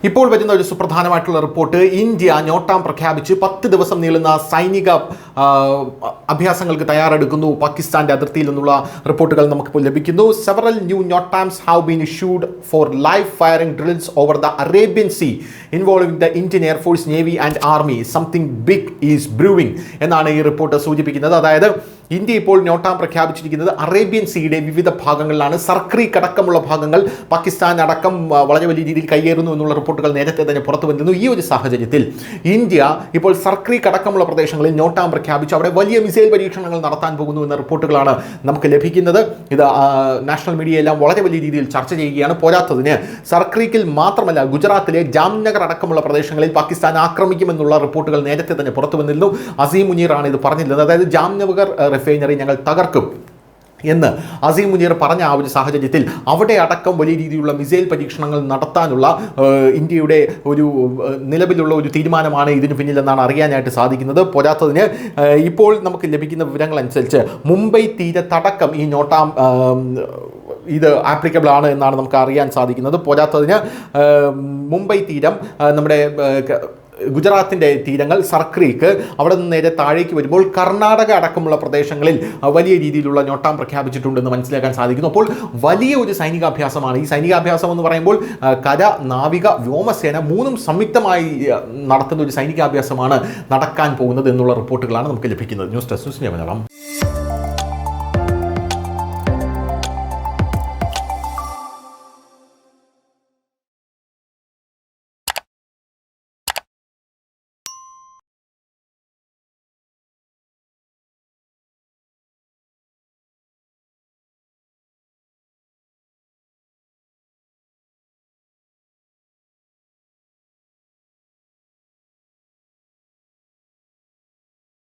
ഇപ്പോൾ വരുന്ന ഒരു സുപ്രധാനമായിട്ടുള്ള റിപ്പോർട്ട്, ഇന്ത്യ നോട്ടാം പ്രഖ്യാപിച്ച് 10 ദിവസം നീളുന്ന സൈനിക അഭ്യാസങ്ങൾക്ക് തയ്യാറെടുക്കുന്നു പാകിസ്ഥാന്റെ അതിർത്തിയിൽ നിന്നുള്ള റിപ്പോർട്ടുകൾ നമുക്കിപ്പോൾ ലഭിക്കുന്നു. Several new NOTAMs have been issued for live firing drills over the Arabian sea involving the Indian air force, navy and army. Something big is brewing എന്നാണ് ഈ റിപ്പോർട്ട് സൂചിപ്പിക്കുന്നത്. അതായത് ഇന്ത്യ ഇപ്പോൾ നോട്ടാം പ്രഖ്യാപിച്ചിരിക്കുന്നത് അറേബ്യൻ സീയുടെ വിവിധ ഭാഗങ്ങളിലാണ്. സർക്രീക്ക് അടക്കമുള്ള ഭാഗങ്ങൾ പാകിസ്ഥാൻ അടക്കം വളരെ വലിയ രീതിയിൽ കയ്യേറുന്നു എന്നുള്ള റിപ്പോർട്ടുകൾ നേരത്തെ തന്നെ പുറത്തു വന്നിരുന്നു. ഈ ഒരു സാഹചര്യത്തിൽ ഇന്ത്യ ഇപ്പോൾ സർക്രീക്ക് അടക്കമുള്ള പ്രദേശങ്ങളിൽ നോട്ടാം പ്രഖ്യാപിച്ച് അവിടെ വലിയ മിസൈൽ പരീക്ഷണങ്ങൾ നടത്താൻ പോകുന്നു എന്ന റിപ്പോർട്ടുകളാണ് നമുക്ക് ലഭിക്കുന്നത്. ഇത് നാഷണൽ മീഡിയയെല്ലാം വളരെ വലിയ രീതിയിൽ ചർച്ച ചെയ്യുകയാണ്. പോരാത്തതിന് സർക്രീക്കിൽ മാത്രമല്ല, ഗുജറാത്തിലെ ജാംനഗർ അടക്കമുള്ള പ്രദേശങ്ങളിൽ പാകിസ്ഥാൻ ആക്രമിക്കുമെന്നുള്ള റിപ്പോർട്ടുകൾ നേരത്തെ തന്നെ പുറത്തു വന്നിരുന്നു. അസീം മുനീറാണ് ഇത് പറഞ്ഞിരുന്നത്. അതായത് ജാംനഗർ റിഫൈനറി ഞങ്ങൾ തകർക്കും എന്ന് അസീം മുനീർ പറഞ്ഞ ആ ഒരു സാഹചര്യത്തിൽ അവിടെ അടക്കം വലിയ രീതിയിലുള്ള മിസൈൽ പരീക്ഷണങ്ങൾ നടത്താനുള്ള ഇന്ത്യയുടെ ഒരു നിലവിലുള്ള ഒരു തീരുമാനമാണ് ഇതിന് പിന്നിലെന്നാണ് അറിയാനായിട്ട് സാധിക്കുന്നത്. പോരാത്തതിന് ഇപ്പോൾ നമുക്ക് ലഭിക്കുന്ന വിവരങ്ങൾ അനുസരിച്ച് മുംബൈ തീരത്തടക്കം ഈ നോട്ടാം ഇത് ആപ്ലിക്കബിൾ ആണ് എന്നാണ് നമുക്ക് അറിയാൻ സാധിക്കുന്നത്. പോരാത്തതിന് മുംബൈ തീരം, നമ്മുടെ ഗുജറാത്തിൻ്റെ തീരങ്ങൾ, സർക്രീക്ക്, അവിടെ നിന്ന് നേരെ താഴേക്ക് വരുമ്പോൾ കർണാടക അടക്കമുള്ള പ്രദേശങ്ങളിൽ വലിയ രീതിയിലുള്ള നോട്ടാം പ്രഖ്യാപിച്ചിട്ടുണ്ടെന്ന് മനസ്സിലാക്കാൻ സാധിക്കുന്നു. അപ്പോൾ വലിയ ഒരു സൈനികാഭ്യാസമാണ്. ഈ സൈനികാഭ്യാസം എന്ന് പറയുമ്പോൾ കര, നാവിക, വ്യോമസേന മൂന്നും സംയുക്തമായി നടത്തുന്ന ഒരു സൈനികാഭ്യാസമാണ് നടക്കാൻ പോകുന്നത് എന്നുള്ള റിപ്പോർട്ടുകളാണ് നമുക്ക് ലഭിക്കുന്നത്. News desk, news Malayalam.